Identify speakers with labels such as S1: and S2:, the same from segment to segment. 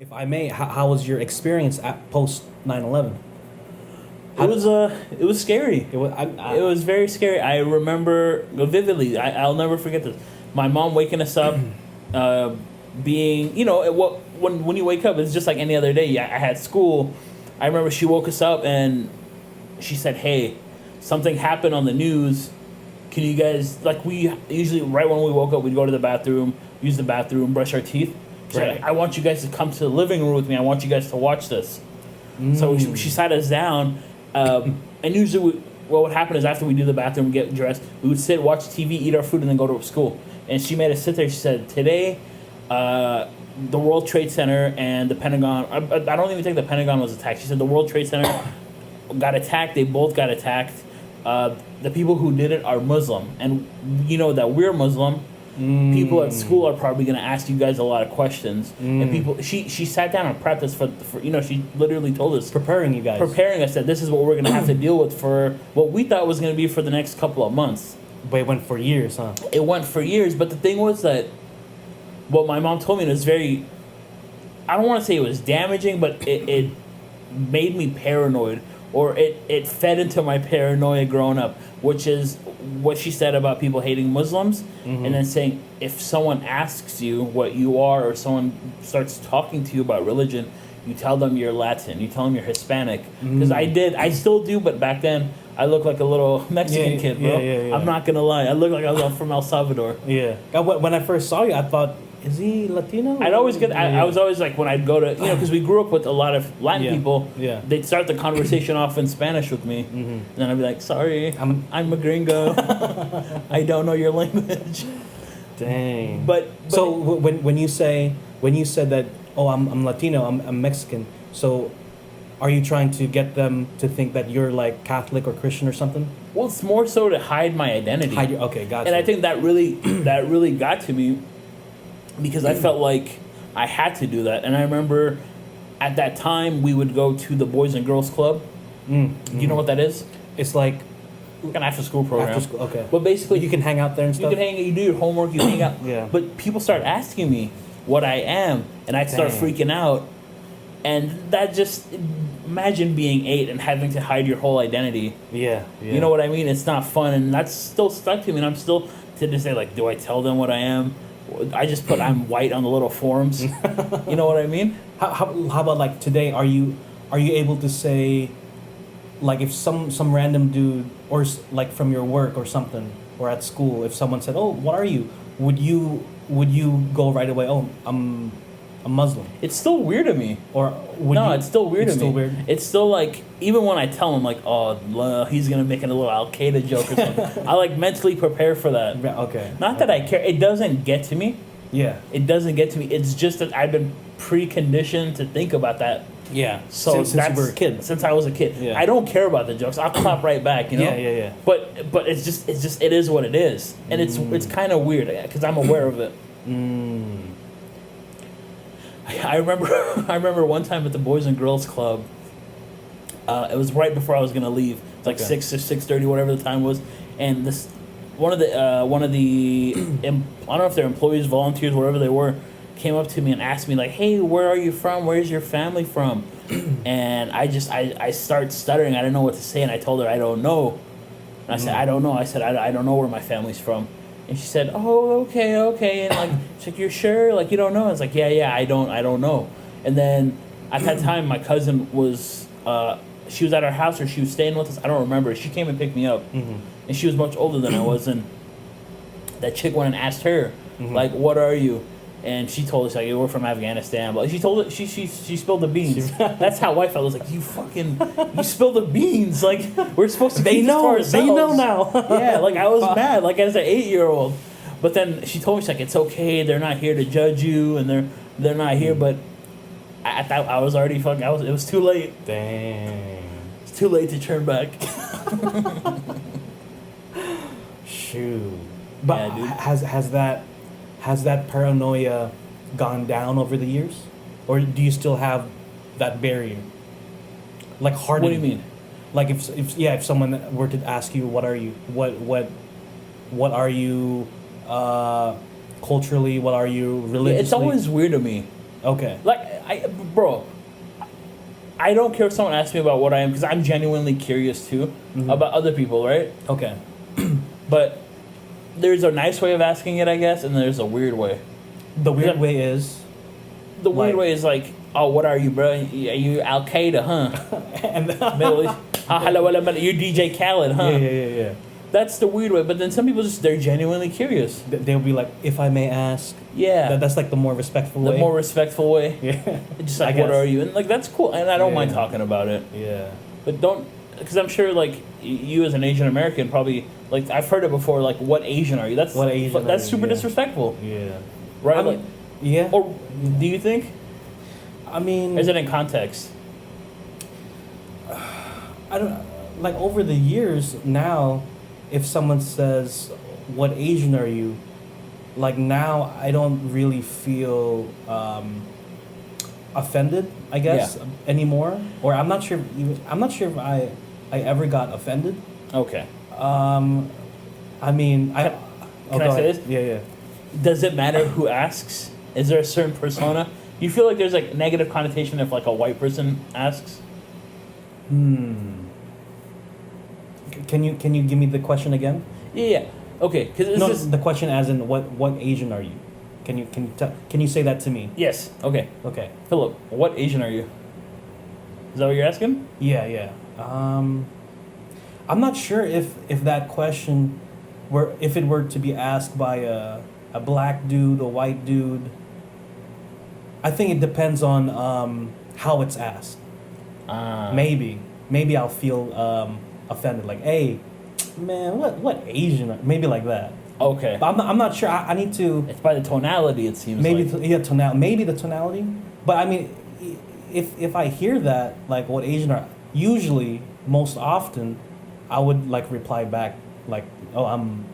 S1: If I may, how was your experience at post 9/11?
S2: It was scary. It was very scary. I remember vividly. I'll never forget this. My mom waking us up, being when you wake up, it's just like any other day. I had school. I remember she woke us up and she said, "Hey, something happened on the news. Can you guys we usually right when we woke up, we'd go to the bathroom, use the bathroom, brush our teeth. She's
S1: Right.
S2: like, I want you guys to come to the living room with me. I want you guys to watch this." So she sat us down. And usually, what would happen is after we do the bathroom, we get dressed, we would sit, watch TV, eat our food, and then go to school. And she made us sit there. She said, "Today, the World Trade Center and the Pentagon. I don't even think the Pentagon was attacked." She said the World Trade Center got attacked. They both got attacked. The people who did it are Muslim, and you know that we're Muslim. People at school are probably going to ask you guys a lot of questions. And people, she sat down and prepped us for she literally told us,
S1: Preparing you guys.
S2: preparing us that this is what we're going to have to deal with for what we thought was going to be for the next couple of months.
S1: But it went for years, huh?
S2: It went for years, but the thing was that what my mom told me was very, I don't want to say it was damaging, but it made me paranoid, or it fed into my paranoia growing up, which is what she said about people hating Muslims, and then saying if someone asks you what you are, or someone starts talking to you about religion, you tell them you're Latin, you tell them you're Hispanic. Because I still do, but back then I look like a little Mexican kid, bro.
S1: Yeah.
S2: I'm not gonna lie, I look like I was from El Salvador.
S1: Yeah. When I first saw you, I thought, is he Latino?
S2: I was always like, when I'd go to, because we grew up with a lot of Latin people, they'd start the conversation off in Spanish with me, and then I'd be like, "Sorry, I'm a gringo, I don't know your language."
S1: Dang.
S2: But
S1: So when you said that, oh, I'm Latino, I'm Mexican, so are you trying to get them to think that you're like Catholic or Christian or something?
S2: well, it's more so to hide my identity.
S1: Okay, gotcha.
S2: And I think that really got to me, because I felt like I had to do that. And I remember at that time we would go to the Boys and Girls Club. You know what that is?
S1: It's like
S2: Like an after school program.
S1: after school. Okay.
S2: But basically,
S1: You can hang out there and
S2: you
S1: stuff.
S2: you do your homework, you hang out.
S1: Yeah.
S2: But people start asking me what I am, and I'd start
S1: Dang.
S2: freaking out. And that just, imagine being 8 and having to hide your whole identity.
S1: Yeah.
S2: You know what I mean? It's not fun, and that's still stuck to me. And I'm still to this day like, do I tell them what I am? I just put I'm white on the little forms. You know what I mean?
S1: How about like today? Are you able to say, like, if some random dude or like from your work or something or at school, if someone said, "Oh, what are you?" Would you go right away? "Oh, I'm a Muslim,"
S2: It's still weird to me.
S1: or would
S2: No,
S1: you,
S2: it's still weird
S1: it's
S2: to me.
S1: still weird.
S2: It's still like, even when I tell him, like, oh, he's going to make a little Al Qaeda joke or something, I like mentally prepare for that.
S1: Yeah, okay.
S2: Not that I care. It doesn't get to me.
S1: Yeah.
S2: It doesn't get to me. It's just that I've been preconditioned to think about that.
S1: Yeah.
S2: So
S1: since
S2: that's,
S1: you were a kid.
S2: Since I was a kid.
S1: Yeah.
S2: I don't care about the jokes. I'll clap right back, you know?
S1: Yeah.
S2: But it is what it is. And it's kind of weird because I'm aware of it. I remember one time at the Boys and Girls Club. It was right before I was gonna leave. It's like 6 or 6:30, whatever the time was. And this one of the I don't know if they're employees, volunteers, whatever they were, came up to me and asked me like, "Hey, where are you from? Where's your family from?" And I started stuttering. I didn't know what to say, and I told her I don't know. And I said I don't know. I said I don't know where my family's from. And she said, "Oh, okay." And like, she's like, "You're sure? Like, you don't know?" I was like, "Yeah, I don't know." And then at that time, my cousin was, she was at our house or she was staying with us. I don't remember. She came and picked me up, and she was much older than I was. And that chick went and asked her, like, "What are you?" And she told us like, "We're from Afghanistan." But she told it. She spilled the beans. That's how I felt. I was like, you spilled the beans. Like, we're supposed to.
S1: They
S2: keep this to
S1: know.
S2: ourselves.
S1: They know now.
S2: Yeah, like I was mad, like as an 8-year-old. But then she told me, she's like, "It's okay. They're not here to judge you, and they're not here." But I thought I was already fucking. It was too late.
S1: Dang.
S2: It's too late to turn back.
S1: Shoot. But
S2: Yeah, dude.
S1: has that paranoia gone down over the years, or do you still have that barrier? Like hardened.
S2: What do you mean?
S1: Like if someone were to ask you, "What are you? What are you? Culturally, what are you religiously?"
S2: It's always weird to me.
S1: okay.
S2: Like bro, I don't care if someone asks me about what I am because I'm genuinely curious too about other people, right?
S1: Okay.
S2: But there's a nice way of asking it, I guess, and there's a weird way.
S1: The weird way is.
S2: The weird way is like, oh, what are you, bro? Are you Al Qaeda, huh?
S1: And
S2: Middle East. Hello, you're DJ Khaled, huh?
S1: Yeah.
S2: That's the weird way. But then some people they're genuinely curious.
S1: They'll be like, if I may ask.
S2: Yeah.
S1: That's like the more respectful way.
S2: The more respectful way.
S1: Yeah.
S2: Just like, what are you? And like, that's cool. And I don't mind
S1: Yeah.
S2: talking about it.
S1: Yeah.
S2: But don't, because I'm sure like you as an Asian American probably, like I've heard it before, like, what Asian are you? That's
S1: What Asian
S2: That's
S1: are you?
S2: super
S1: Yeah.
S2: disrespectful.
S1: Yeah.
S2: Right?
S1: I mean,
S2: Like,
S1: yeah.
S2: or do you think?
S1: I mean.
S2: Or is it in context?
S1: I don't like over the years now, if someone says, "What Asian are you?" Like now, I don't really feel offended. I guess anymore, or I'm not sure. I'm not sure if I ever got offended.
S2: Okay.
S1: I mean,
S2: Can I say this?
S1: Yeah.
S2: Does it matter who asks? Is there a certain persona? You feel like there's like negative connotation if like a white person asks?
S1: Can you give me the question again?
S2: Yeah. Okay. Because
S1: the question as in what Asian are you? Can you say that to me?
S2: Yes. Okay.
S1: Okay.
S2: Philip, what Asian are you? Is that what you're asking?
S1: Yeah. I'm not sure if that question if it were to be asked by a black dude, a white dude. I think it depends on how it's asked. Maybe I'll feel offended. Like, hey, man, what Asian? Maybe like that.
S2: Okay.
S1: But I'm not sure. I need to.
S2: It's by the tonality, it seems
S1: Maybe
S2: like.
S1: tonality. Maybe the tonality. But I mean, if I hear that, like, what Asian are, usually most often, I would like reply back like, oh, I'm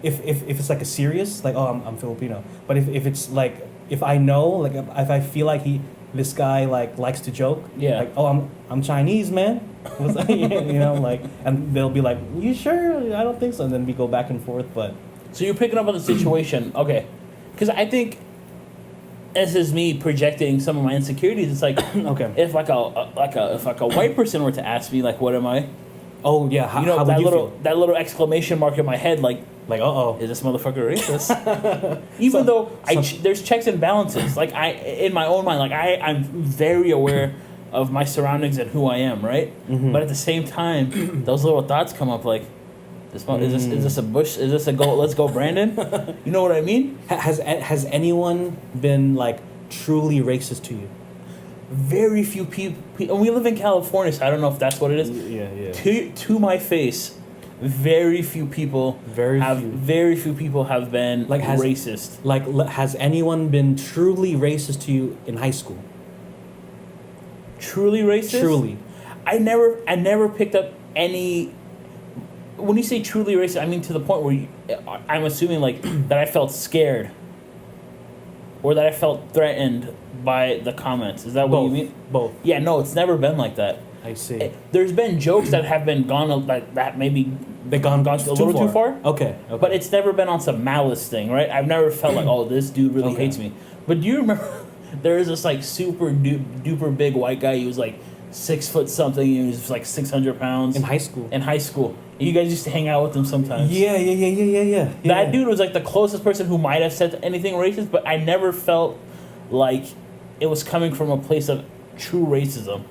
S1: if it's like a serious, like, oh, I'm Filipino. But if it's like, if I know, like, if I feel like this guy like likes to joke,
S2: Yeah.
S1: like, oh, I'm Chinese, man. You know, like, and they'll be like, you sure? I don't think so. And then we go back and forth. But
S2: So you're picking up on the situation. Okay. Because I think this is me projecting some of my insecurities. It's like,
S1: okay.
S2: if like a white person were to ask me like, what am I?
S1: Oh yeah, how,
S2: You know,
S1: how would you feel?
S2: that little exclamation mark in my head, like,
S1: Like,
S2: is this motherfucker racist? Even though there's checks and balances. Like, in my own mind, like, I'm very aware of my surroundings and who I am, right?
S1: Mm-hmm.
S2: But at the same time, those little thoughts come up, like, is this a Bush? Is this a go? Let's go, Brandon. You know what I mean?
S1: Has anyone been like truly racist to you?
S2: Very few people. And we live in California, so I don't know if that's what it is.
S1: Yeah.
S2: To my face, very few people have been
S1: Like,
S2: racist.
S1: Like, has anyone been truly racist to you in high school?
S2: Truly racist?
S1: Truly.
S2: I never picked up any. When you say truly racist, I mean to the point where I'm assuming like that I felt scared, or that I felt threatened by the comments. Is that what you mean?
S1: Both.
S2: Yeah, no, it's never been like that.
S1: I see.
S2: There's been jokes that have been gone like that, maybe
S1: They gone
S2: a little too far.
S1: Okay.
S2: But it's never been on some malice thing, right? I've never felt like, oh, this dude really
S1: Okay.
S2: hates me. But do you remember there is this like super duper big white guy? He was like 6 foot something. He was like 600 pounds
S1: in high school.
S2: In high school, you guys used to hang out with him sometimes.
S1: Yeah.
S2: That dude was like the closest person who might have said anything racist, but I never felt like it was coming from a place of true racism.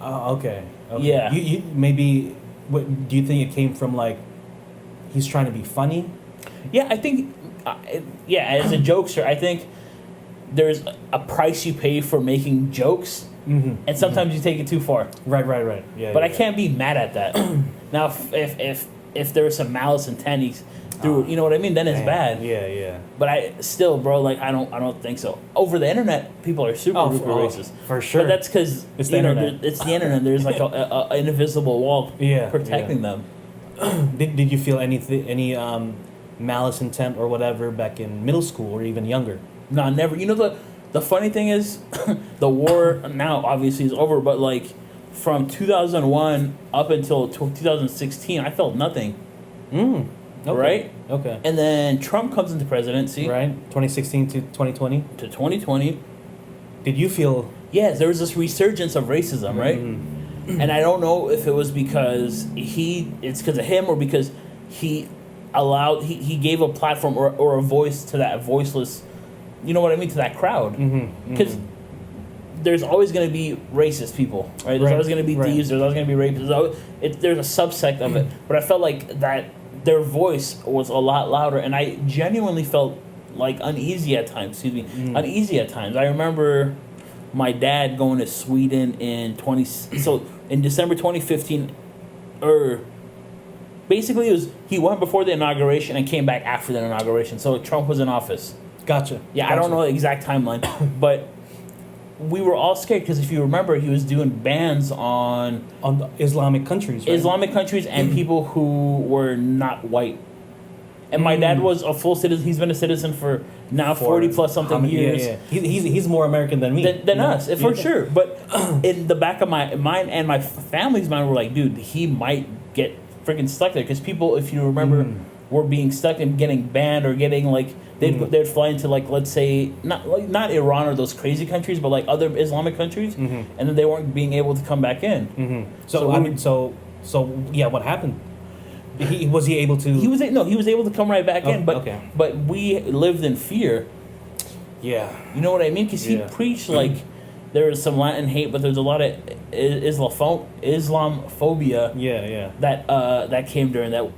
S1: Okay.
S2: Yeah.
S1: You maybe. What do you think it came from? Like, he's trying to be funny.
S2: Yeah, I think. As a jokester, I think there's a price you pay for making jokes, and sometimes you take it too far.
S1: Right. Yeah.
S2: But I can't be mad at that. Now, if there was some malice intent, he's through. You know what I mean? Then it's bad.
S1: Yeah.
S2: But I still, bro, like I don't think so. Over the internet, people are super racist.
S1: For sure.
S2: But that's because
S1: it's the internet.
S2: It's the internet. There's like an invisible wall protecting them.
S1: Did you feel any malice intent or whatever back in middle school or even younger?
S2: No, never. You know the funny thing is, the war now obviously is over. But like from 2001 up until 2016, I felt nothing.
S1: Okay.
S2: Right?
S1: Okay.
S2: And then Trump comes into presidency.
S1: Right. 2016 to 2020.
S2: To 2020.
S1: Did you feel?
S2: Yes, there was this resurgence of racism, right? And I don't know if it was because it's because of him or because he he gave a platform or a voice to that voiceless, you know what I mean, to that crowd. Because there's always going to be racist people, right? There's always going to be thieves. There's always going to be rapists. There's a subsect of it. But I felt like that their voice was a lot louder, and I genuinely felt like uneasy at times. Uneasy at times. I remember my dad going to Sweden in December 2015, or basically he went before the inauguration and came back after the inauguration. So Trump was in office.
S1: Gotcha.
S2: Yeah, I don't know the exact timeline, but we were all scared because if you remember, he was doing bans on
S1: Islamic countries, right?
S2: Islamic countries and people who were not white. And my dad was a full citizen. He's been a citizen for now 40 plus something years.
S1: Yeah. He's more American than me.
S2: Than us, for sure. But in the back of my mind and my family's mind, were like, dude, he might get freaking stuck there. Because people, if you remember, were being stuck and getting banned or getting like, they'd fly into like, let's say, not Iran or those crazy countries, but like other Islamic countries. And then they weren't being able to come back in.
S1: So yeah, what happened? Was he able to?
S2: He was able to come right back in, but we lived in fear.
S1: Yeah,
S2: you know what I mean? Because he preached like there was some Latin hate, but there's a lot of Islamophobia.
S1: Yeah.
S2: That came during that.